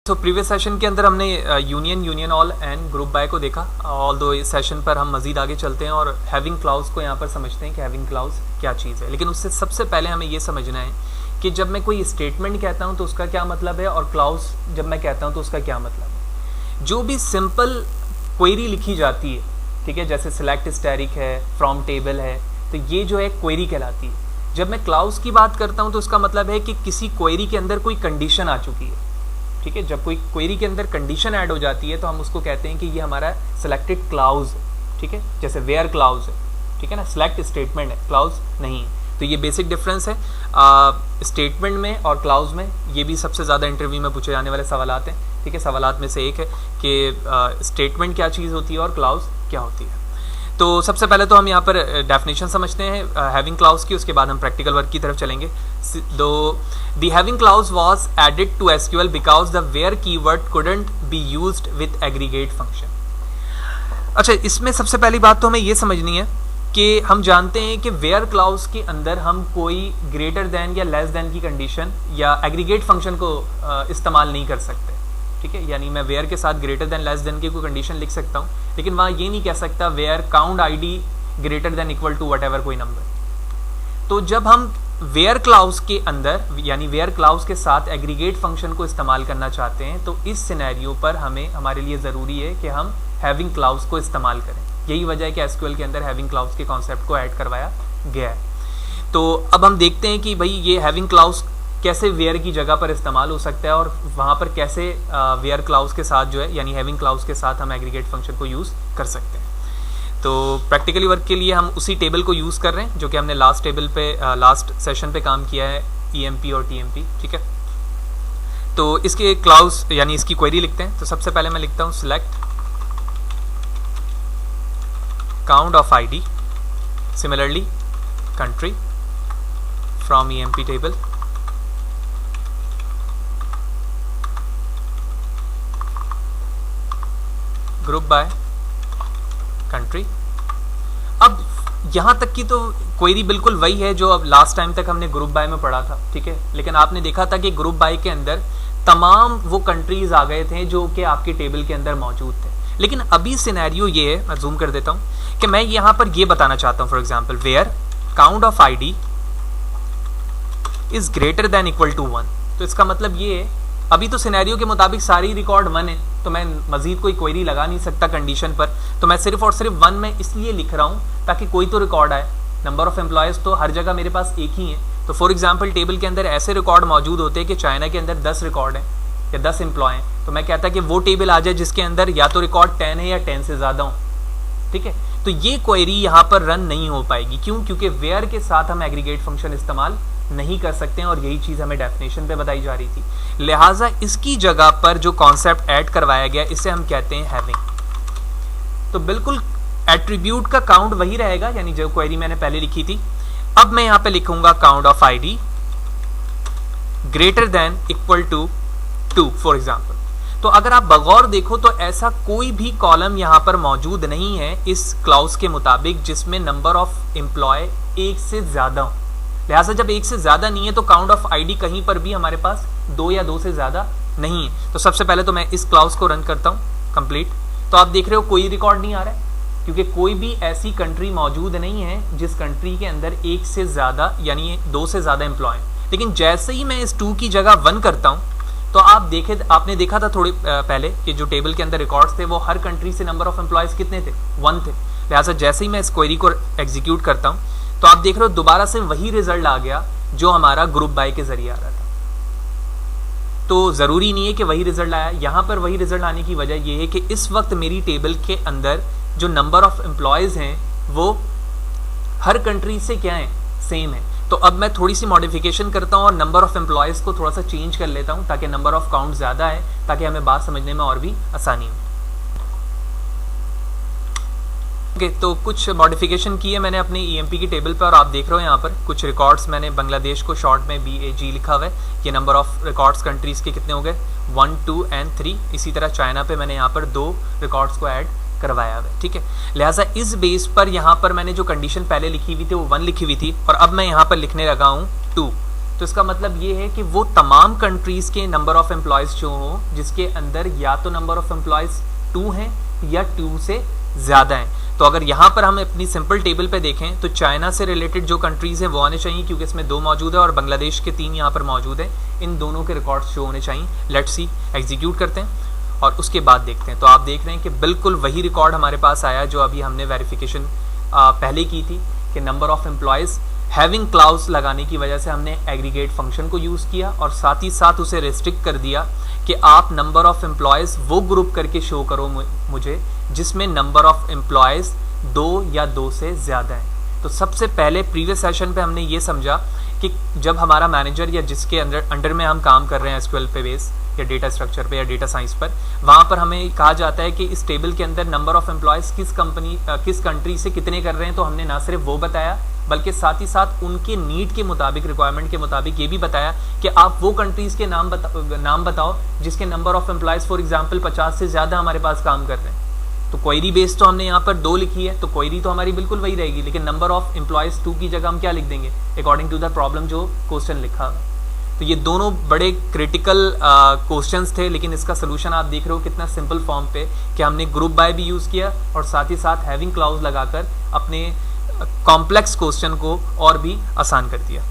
तो previous session के अंदर हमने union all and group by को देखा। ऑल दो इस सेशन पर हम मजीद आगे चलते हैं और हैविंग क्लाउज को यहाँ पर समझते हैं कि हैविंग क्लाउज क्या चीज़ है। लेकिन उससे सबसे पहले हमें ये समझना है कि जब मैं कोई स्टेटमेंट कहता हूँ तो उसका क्या मतलब है और क्लाउज जब मैं कहता हूँ तो उसका क्या मतलब है। जो भी सिंपल क्वेरी लिखी जाती है, ठीक है, जैसे सिलेक्ट स्टैटिक है, फ्रॉम टेबल है, तो ये जो है क्वेरी कहलाती है। जब मैं क्लाउज की बात करता हूँ तो उसका मतलब है कि किसी क्वेरी के अंदर कोई कंडीशन आ चुकी है, ठीक है। जब कोई क्वेरी के अंदर कंडीशन ऐड हो जाती है तो हम उसको कहते हैं कि ये हमारा सिलेक्टेड क्लाउज है, ठीक है। जैसे वेयर क्लाउज है, ठीक है ना, सिलेक्ट स्टेटमेंट है, क्लाउज नहीं है। तो ये बेसिक डिफरेंस है स्टेटमेंट में और क्लाउज में। ये भी सबसे ज़्यादा इंटरव्यू में पूछे जाने वाले सवालात हैं, ठीक है। सवालात में से एक है कि स्टेटमेंट क्या चीज़ होती है और क्लाउज क्या होती है। तो सबसे पहले तो हम यहाँ पर डेफिनेशन समझते हैं हैविंग क्लाउज की, उसके बाद हम प्रैक्टिकल वर्क की तरफ चलेंगे। The having clause was added to SQL because the where keyword couldn't be used with aggregate function। अच्छा, इसमें सबसे पहली बात तो हमें ये समझनी है कि हम जानते हैं कि वेयर क्लाउज के अंदर हम कोई ग्रेटर देन या लेस देन की कंडीशन या एग्रीगेट फंक्शन को इस्तेमाल नहीं कर सकते, ठीक है। यानी मैं वेयर के साथ ग्रेटर देन लेस देन की कोई कंडीशन लिख सकता हूँ, लेकिन वहाँ ये नहीं कह सकता where count ID greater than equal to whatever कोई नंबर। तो जब हम वेयर क्लाउज के अंदर यानी वेयर क्लाउज के साथ एग्रीगेट फंक्शन को इस्तेमाल करना चाहते हैं तो इस सिनेरियो पर हमारे लिए ज़रूरी है कि हम हैविंग क्लाउज को इस्तेमाल करें। यही वजह है कि SQL के अंदर हैविंग क्लाउज के कॉन्सेप्ट को ऐड करवाया गया है। तो अब हम देखते हैं कि भाई ये हैविंग क्लाउज कैसे वेयर की जगह पर इस्तेमाल हो सकता है और वहाँ पर कैसे वेयर क्लाउज के साथ जो है यानी हैविंग क्लाउज के साथ हम एग्रीगेट फंक्शन को यूज़ कर सकते हैं। तो प्रैक्टिकली वर्क के लिए हम उसी टेबल को यूज़ कर रहे हैं जो कि हमने लास्ट सेशन पे काम किया है, EMP और TMP, ठीक है। तो इसके क्लाउज यानी इसकी क्वेरी लिखते हैं। तो सबसे पहले मैं लिखता हूँ select count of ID, similarly country from EMP table, group by country. अब यहाँ तक की तो क्वेरी बिल्कुल वही है जो अब लास्ट टाइम तक हमने ग्रुप बाय में पढ़ा था, ठीक है। लेकिन आपने देखा था कि ग्रुप बाय के अंदर तमाम वो कंट्रीज आ गए थे जो कि आपके टेबल के अंदर मौजूद थे। लेकिन अभी सिनेरियो ये है, मैं जूम कर देता हूँ, कि मैं यहाँ पर ये बताना चाहता हूँ for example where count of ID is greater than equal to 1। तो इसका मतलब ये है अभी तो सिनेरियो के मुताबिक सारी रिकॉर्ड 1 है, तो मैं मजीद कोई क्वेरी लगा नहीं सकता कंडीशन पर। तो मैं सिर्फ और सिर्फ 1 में इसलिए लिख रहा हूँ ताकि कोई तो रिकॉर्ड आए। नंबर ऑफ एम्प्लॉयज़ तो हर जगह मेरे पास एक ही है। तो फॉर एग्जांपल टेबल के अंदर ऐसे रिकॉर्ड मौजूद होते हैं कि चाइना के अंदर 10 रिकॉर्ड हैं या 10 एम्प्लॉय हैं, तो मैं कहता कि वो टेबल आ जाए जिसके अंदर या तो रिकॉर्ड 10 है या 10 से ज़्यादा हो, ठीक है। तो ये क्वेरी यहाँ पर रन नहीं हो पाएगी। क्यों? क्योंकि वेयर के साथ हम एग्रीगेट फंक्शन इस्तेमाल नहीं कर सकते हैं और यही चीज़ हमें डेफिनेशन पे बताई जा रही थी। लिहाजा इसकी जगह पर जो कॉन्सेप्ट ऐड करवाया गया इसे हम कहते हैं हैविंग। तो बिल्कुल एट्रीब्यूट का काउंट वही रहेगा, यानी जो क्वेरी मैंने पहले लिखी थी। अब मैं यहाँ पे लिखूंगा count of ID greater than equal to 2 for example. तो अगर आप बगौर देखो तो ऐसा कोई भी कॉलम यहाँ पर मौजूद नहीं है इस क्लाउज के मुताबिक जिसमें नंबर ऑफ एम्प्लॉय 1 से ज़्यादा हो। लिहाजा जब 1 से ज़्यादा नहीं है तो काउंट ऑफ ID कहीं पर भी हमारे पास 2 या 2 से ज़्यादा नहीं है। तो सबसे पहले तो मैं इस क्लाउज को रन करता हूँ कंप्लीट। तो आप देख रहे हो कोई रिकॉर्ड नहीं आ रहा है क्योंकि कोई भी ऐसी कंट्री मौजूद नहीं है जिस कंट्री के अंदर 1 से ज़्यादा यानी 2 से ज़्यादा एम्प्लॉय। लेकिन जैसे ही मैं इस 2 की जगह 1 करता हूँ तो आपने देखा था थोड़ी पहले कि जो टेबल के अंदर रिकॉर्ड्स थे वो हर कंट्री से नंबर ऑफ एम्प्लॉयज़ कितने थे? 1 थे। लिहाजा जैसे ही मैं इस क्वेरी को एग्जीक्यूट करता हूँ तो आप देख रहे हो दोबारा से वही रिजल्ट आ गया जो हमारा ग्रुप बाय के जरिए आ रहा था। तो ज़रूरी नहीं है कि वही रिजल्ट आया। यहाँ पर वही रिजल्ट आने की वजह यह है कि इस वक्त मेरी टेबल के अंदर जो नंबर ऑफ एम्प्लॉयज़ हैं वो हर कंट्री से क्या है? सेम है। तो अब मैं थोड़ी सी मॉडिफिकेशन करता हूँ और नंबर ऑफ एम्प्लॉयज़ को थोड़ा सा चेंज कर लेता हूँ ताकि नंबर ऑफ काउंट ज़्यादा है, ताकि हमें बात समझने में और भी आसानी हो। तो कुछ मॉडिफिकेशन की है मैंने अपने EMP की टेबल पर और आप देख रहे हो यहाँ पर कुछ रिकॉर्ड्स मैंने बांग्लादेश को शॉर्ट में BAG लिखा हुआ है। ये नंबर ऑफ रिकॉर्ड्स कंट्रीज़ के कितने हो गए? 1, 2 and 3। इसी तरह चाइना पे मैंने यहाँ पर 2 रिकॉर्ड्स को ऐड करवाया हुआ है, ठीक है। लिहाजा इस बेस पर यहाँ पर मैंने जो कंडीशन पहले लिखी हुई थी वो 1 लिखी हुई थी और अब मैं यहाँ पर लिखने लगा हूँ 2। तो इसका मतलब ये है कि वो तमाम कंट्रीज़ के नंबर ऑफ एम्प्लॉयज़ जो हों जिसके अंदर या तो नंबर ऑफ एम्प्लॉयज़ 2 हैं या 2 से ज़्यादा हैं। तो अगर यहाँ पर हम अपनी सिंपल टेबल पे देखें तो चाइना से रिलेटेड जो कंट्रीज़ हैं वो आने चाहिए, क्योंकि इसमें 2 मौजूद है और बांग्लादेश के 3 यहाँ पर मौजूद हैं। इन दोनों के रिकॉर्ड्स जो होने चाहिए। लेट्स सी, एग्जीक्यूट करते हैं और उसके बाद देखते हैं। तो आप देख रहे हैं कि बिल्कुल वही रिकॉर्ड हमारे पास आया जो अभी हमने वेरिफिकेशन पहले की थी कि number of employees having clause लगाने की वजह से हमने एग्रीगेट फंक्शन को यूज़ किया और साथ ही साथ उसे रिस्ट्रिक्ट कर दिया कि आप नंबर ऑफ एम्प्लॉयज़ वो ग्रुप करके शो करो मुझे जिसमें नंबर ऑफ एम्प्लॉयज़ 2 या 2 से ज़्यादा है। तो सबसे पहले प्रीवियस सेशन पे हमने ये समझा कि जब हमारा मैनेजर या जिसके अंडर में हम काम कर रहे हैं एसक्यूएल पे बेस या डेटा स्ट्रक्चर पे या डेटा साइंस पर, वहाँ पर हमें कहा जाता है कि इस टेबल के अंदर नंबर ऑफ एम्प्लॉयज़ किस कंट्री से कितने कर रहे हैं। तो हमने ना सिर्फ वो बताया बल्कि साथ ही साथ उनके नीड के मुताबिक, रिक्वायरमेंट के मुताबिक ये भी बताया कि आप वो कंट्रीज़ के नाम बताओ जिसके number of employees for example 50 से ज़्यादा हमारे पास काम कर रहे हैं। तो क्वेरी बेस तो हमने यहाँ पर 2 लिखी है, तो क्वेरी तो हमारी बिल्कुल वही रहेगी, लेकिन नंबर ऑफ एम्प्लॉयज़ 2 की जगह हम क्या लिख देंगे अकॉर्डिंग टू द प्रॉब्लम जो क्वेश्चन लिखा है। तो ये दोनों बड़े क्रिटिकल क्वेश्चंस थे, लेकिन इसका सोल्यूशन आप देख रहे हो कितना सिंपल फॉर्म पे कि हमने ग्रुप बाय भी यूज़ किया और साथ ही साथ हैविंग क्लाउज लगाकर अपने कॉम्प्लेक्स क्वेश्चन को और भी आसान कर दिया।